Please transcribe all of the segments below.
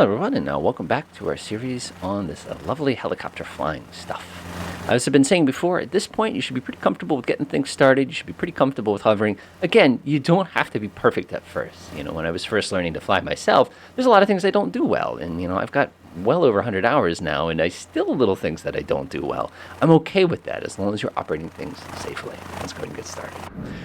Hello everyone, and welcome back to our series on this lovely helicopter flying stuff. As I've been saying before, at this point you should be pretty comfortable with getting things started. You should be pretty comfortable with hovering. Again, you don't have to be perfect at first. When I was first learning to fly myself, there's a lot of things I don't do well, and I've got well over 100 hours now, and I still little things that I don't do well. I'm okay with that as long as you're operating things safely. Let's go ahead and get started.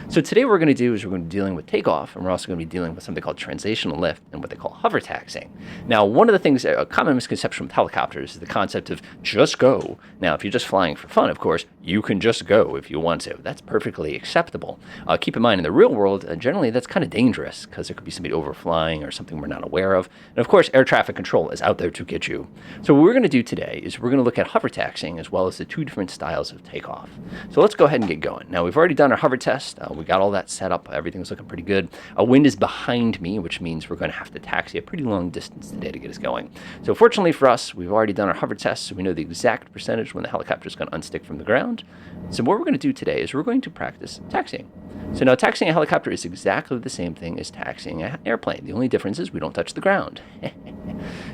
So today what we're going to do is we're going to be dealing with takeoff, and we're also going to be dealing with something called translational lift and what they call hover taxiing. Now, one of the things, a common misconception with helicopters is the concept of just go. Now, if you're just flying for fun, of course, you can just go if you want to. That's perfectly acceptable. Keep in mind, in the real world, generally that's kind of dangerous because there could be somebody overflying or something we're not aware of. And of course, air traffic control is out there to get you. So what we're going to do today is we're going to look at hover taxiing as well as the two different styles of takeoff. So let's go ahead and get going. Now, we've already done our hover test. We got all that set up. Everything's looking pretty good. Wind is behind me, which means we're going to have to taxi a pretty long distance today to get us going. So fortunately for us, we've already done our hover test, so we know the exact percentage when the helicopter is going to unstick from the ground. So what we're going to do today is we're going to practice taxiing. So now taxiing a helicopter is exactly the same thing as taxiing an airplane. The only difference is we don't touch the ground.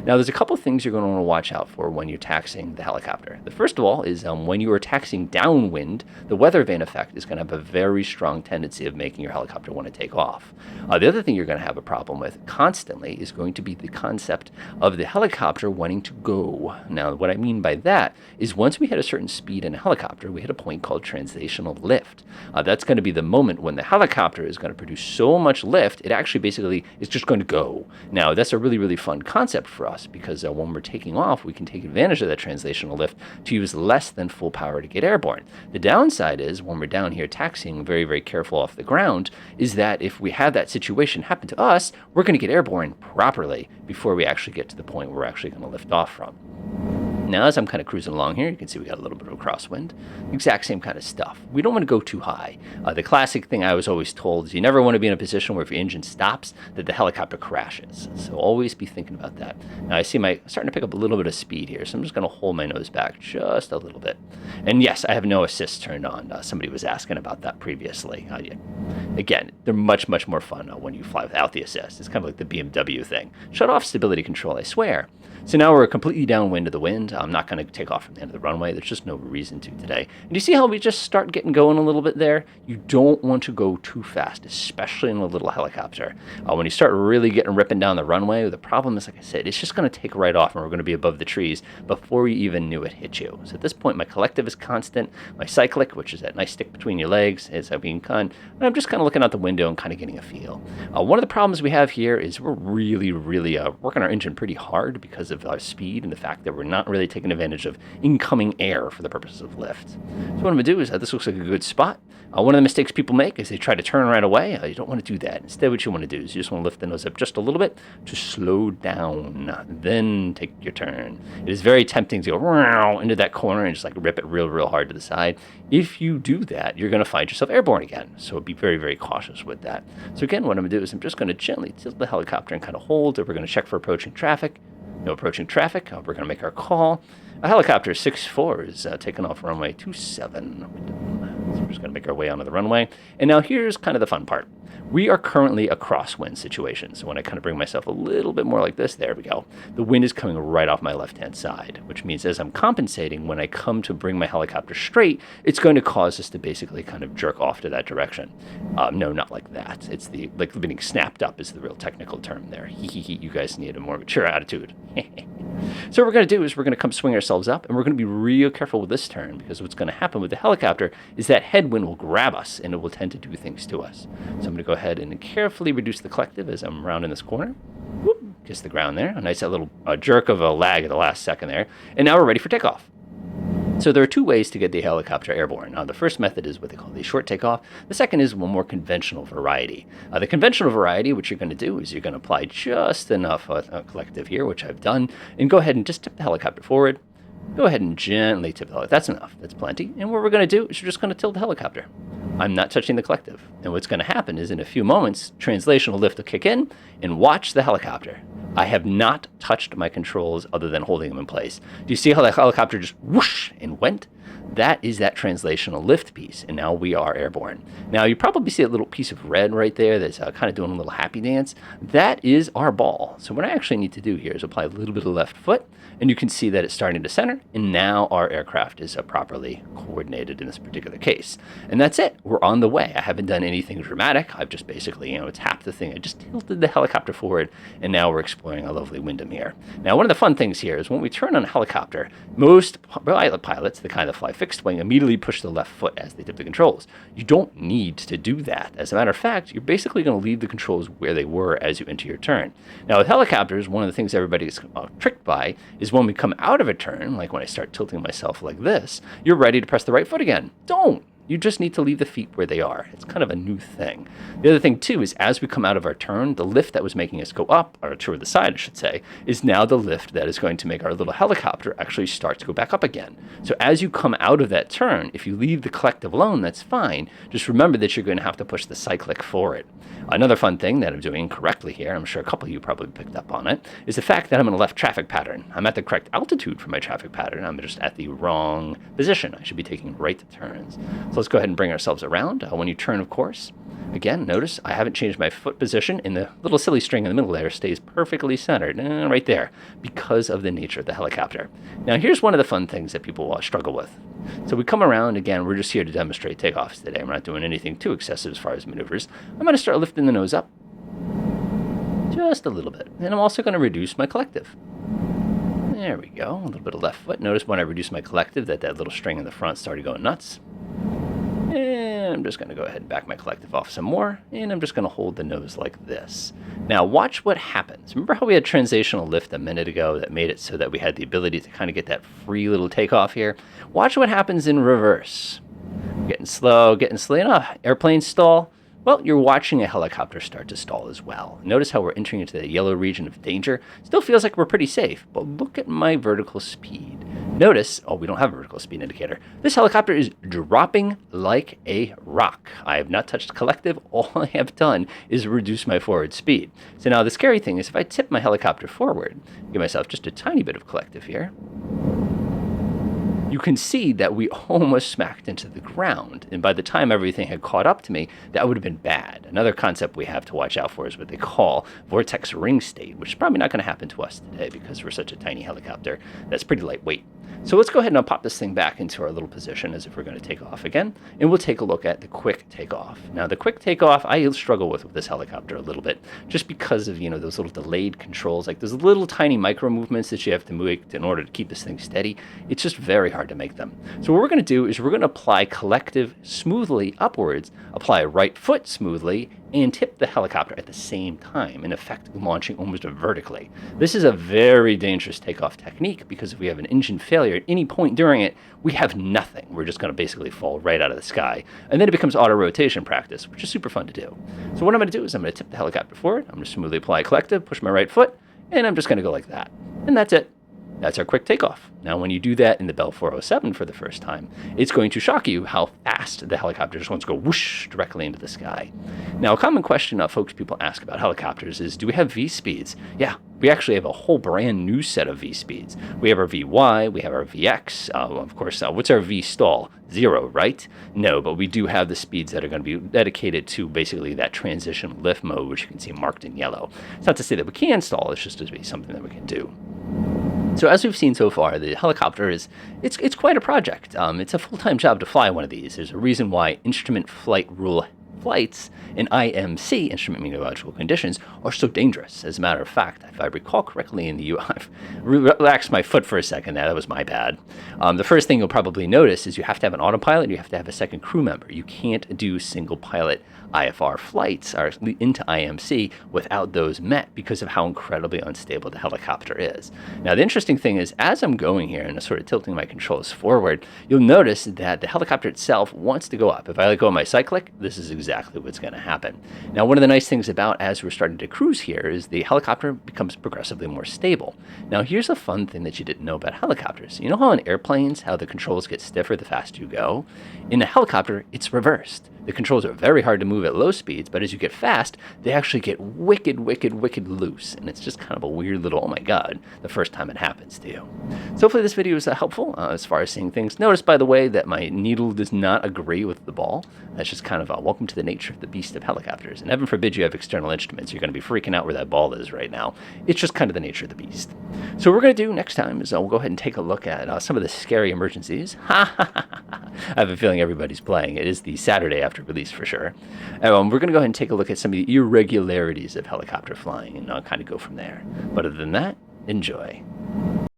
Now, there's a couple things you're going to want to watch out for when you're taxiing the helicopter. The first of all is when you are taxiing downwind, the weather vane effect is going to have a very strong tendency of making your helicopter want to take off. The other thing you're going to have a problem with constantly is going to be the concept of the helicopter wanting to go. Now, what I mean by that is once we hit a certain speed in a helicopter, we hit a point called translational lift. That's going to be the moment when the helicopter is going to produce so much lift, it actually basically is just going to go. Now, that's a really, really fun concept for us because when we're taking off, we can take advantage of that translational lift to use less than full power to get airborne. The downside is when we're down here taxiing very, very careful off the ground is that if we have that situation happen to us, we're going to get airborne properly before we actually get to the point where we're actually going to lift off from. Now, as I'm kind of cruising along here, you can see we got a little bit of a crosswind. Exact same kind of stuff. We don't want to go too high. The classic thing I was always told is you never want to be in a position where if your engine stops, that the helicopter crashes. So always be thinking about that. Now, I see starting to pick up a little bit of speed here, so I'm just going to hold my nose back just a little bit. And yes, I have no assist turned on. Somebody was asking about that previously. Again, they're much, much more fun when you fly without the assist. It's kind of like the BMW thing. Shut off stability control, I swear. So now we're completely downwind of the wind. I'm not going to take off from the end of the runway. There's just no reason to today. And you see how we just start getting going a little bit there? You don't want to go too fast, especially in a little helicopter. When you start really ripping down the runway, the problem is, like I said, it's just going to take right off and we're going to be above the trees before you even knew it hit you. So at this point, my collective is constant. My cyclic, which is that nice stick between your legs, is being kind. And I'm just kind of looking out the window and kind of getting a feel. One of the problems we have here is we're really, really working our engine pretty hard because of our speed and the fact that we're not really taking advantage of incoming air for the purposes of lift. So what I'm going to do is this looks like a good spot. One of the mistakes people make is they try to turn right away. You don't want to do that. Instead, what you want to do is you just want to lift the nose up just a little bit to slow down, then take your turn. It is very tempting to go into that corner and just rip it real, real hard to the side. If you do that, you're going to find yourself airborne again. So be very, very cautious with that. So again, what I'm going to do is I'm just going to gently tilt the helicopter and kind of hold. We're going to check for approaching traffic. No approaching traffic. We're going to make our call. A helicopter 6-4 is taking off runway 27. So we're just going to make our way onto the runway. And now here's kind of the fun part. We are currently a crosswind situation. So when I kind of bring myself a little bit more like this, there we go. The wind is coming right off my left-hand side, which means as I'm compensating, when I come to bring my helicopter straight, it's going to cause us to basically kind of jerk off to that direction. No, not like that. It's being snapped up is the real technical term there. You guys need a more mature attitude. So what we're going to do is we're going to come swing ourselves up, and we're going to be real careful with this turn because what's going to happen with the helicopter is that headwind will grab us, and it will tend to do things to us. So I'm going to go ahead and carefully reduce the collective as I'm rounding this corner. Whoop, kiss the ground there. A nice little jerk of a lag at the last second there. And now we're ready for takeoff. So there are two ways to get the helicopter airborne. Now, the first method is what they call the short takeoff. The second is one more conventional variety. The conventional variety, what you're going to do is you're going to apply just enough collective here, which I've done, and go ahead and just tip the helicopter forward. Go ahead and gently tip the helicopter. That's enough. That's plenty. And what we're going to do is we're just going to tilt the helicopter. I'm not touching the collective. And what's going to happen is in a few moments, translational lift will kick in and watch the helicopter. I have not touched my controls other than holding them in place. Do you see how the helicopter just whoosh and went? That is that translational lift piece, and now we are airborne. Now you probably see a little piece of red right there that's kind of doing a little happy dance. That is our ball. So what I actually need to do here is apply a little bit of left foot, and you can see that it's starting to center, and now our aircraft is properly coordinated in this particular case. And that's it. We're on the way. I haven't done anything dramatic. I've just basically, tapped the thing. I just tilted the helicopter forward, and now we're exploring a lovely Wyndham here. Now, one of the fun things here is when we turn on a helicopter, most pilots, the kind that fly fixed wing, immediately push the left foot as they tip the controls. You don't need to do that. As a matter of fact, you're basically going to leave the controls where they were as you enter your turn. Now, with helicopters, one of the things everybody is tricked by is when we come out of a turn, like when I start tilting myself like this, you're ready to press the right foot again. Don't. You just need to leave the feet where they are. It's kind of a new thing. The other thing, too, is as we come out of our turn, the lift that was making us go up, or to the side, I should say, is now the lift that is going to make our little helicopter actually start to go back up again. So as you come out of that turn, if you leave the collective alone, that's fine. Just remember that you're going to have to push the cyclic forward. Another fun thing that I'm doing correctly here, I'm sure a couple of you probably picked up on it, is the fact that I'm in a left traffic pattern. I'm at the correct altitude for my traffic pattern. I'm just at the wrong position. I should be taking right turns. So let's go ahead and bring ourselves around. When you turn, of course, again, notice I haven't changed my foot position, and the little silly string in the middle there stays perfectly centered, right there, because of the nature of the helicopter. Now, here's one of the fun things that people struggle with. So we come around, again, we're just here to demonstrate takeoffs today. We're not doing anything too excessive as far as maneuvers. I'm going to start lifting the nose up just a little bit, and I'm also going to reduce my collective. There we go, a little bit of left foot. Notice when I reduce my collective that little string in the front started going nuts. And I'm just going to go ahead and back my collective off some more, and I'm just going to hold the nose like this. Now watch what happens. Remember how we had translational lift a minute ago that made it so that we had the ability to kind of get that free little takeoff here? Watch what happens in reverse. Getting slow, airplane stall. Well, you're watching a helicopter start to stall as well. Notice how we're entering into the yellow region of danger. Still feels like we're pretty safe, but look at my vertical speed. Notice, we don't have a vertical speed indicator. This helicopter is dropping like a rock. I have not touched collective. All I have done is reduce my forward speed. So now the scary thing is if I tip my helicopter forward, give myself just a tiny bit of collective here, you can see that we almost smacked into the ground. And by the time everything had caught up to me, that would have been bad. Another concept we have to watch out for is what they call vortex ring state, which is probably not going to happen to us today because we're such a tiny helicopter that's pretty lightweight. So let's go ahead and pop this thing back into our little position as if we're going to take off again, and we'll take a look at the quick takeoff. Now, the quick takeoff, I struggle with this helicopter a little bit, just because of, those little delayed controls, like those little tiny micro movements that you have to make in order to keep this thing steady. It's just very hard to make them. So what we're going to do is we're going to apply collective smoothly upwards, apply right foot smoothly, and tip the helicopter at the same time, in effect launching almost vertically. This is a very dangerous takeoff technique because if we have an engine failure at any point during it, we have nothing. We're just going to basically fall right out of the sky. And then it becomes auto rotation practice, which is super fun to do. So what I'm going to do is I'm going to tip the helicopter forward. I'm going to smoothly apply collective, push my right foot, and I'm just going to go like that. And that's it. That's our quick takeoff. Now, when you do that in the Bell 407 for the first time, it's going to shock you how fast the helicopter just wants to go whoosh directly into the sky. Now, a common question people ask about helicopters is, do we have V-speeds? Yeah, we actually have a whole brand new set of V-speeds. We have our VY, we have our VX. Of course, what's our V-stall? 0, right? No, but we do have the speeds that are going to be dedicated to basically that transition lift mode, which you can see marked in yellow. It's not to say that we can stall, it's just to be something that we can do. So as we've seen so far, the helicopter it's quite a project. It's a full-time job to fly one of these. There's a reason why instrument flight rule flights in IMC, instrument meteorological conditions, are so dangerous. As a matter of fact, if I recall correctly in the I've relaxed my foot for a second there, that was my bad. The first thing you'll probably notice is you have to have an autopilot, you have to have a second crew member. You can't do single pilot IFR flights or into IMC without those met because of how incredibly unstable the helicopter is. Now, the interesting thing is, as I'm going here and sort of tilting my controls forward, you'll notice that the helicopter itself wants to go up. If I let go of my cyclic, this is exactly exactly what's going to happen. Now, one of the nice things about as we're starting to cruise here is the helicopter becomes progressively more stable. Now, here's a fun thing that you didn't know about helicopters. You know how in airplanes, how the controls get stiffer the faster you go? In a helicopter, it's reversed. The controls are very hard to move at low speeds, but as you get fast, they actually get wicked loose. And it's just kind of a weird little, oh my god, the first time it happens to you. So hopefully this video is helpful as far as seeing things. Notice, by the way, that my needle does not agree with the ball. That's just kind of a welcome to the nature of the beast of helicopters. And heaven forbid you have external instruments. You're going to be freaking out where that ball is right now. It's just kind of the nature of the beast. So what we're going to do next time is we'll go ahead and take a look at some of the scary emergencies. I have a feeling everybody's playing. It is the Saturday after release for sure. We're going to go ahead and take a look at some of the irregularities of helicopter flying and kind of go from there. But other than that, enjoy.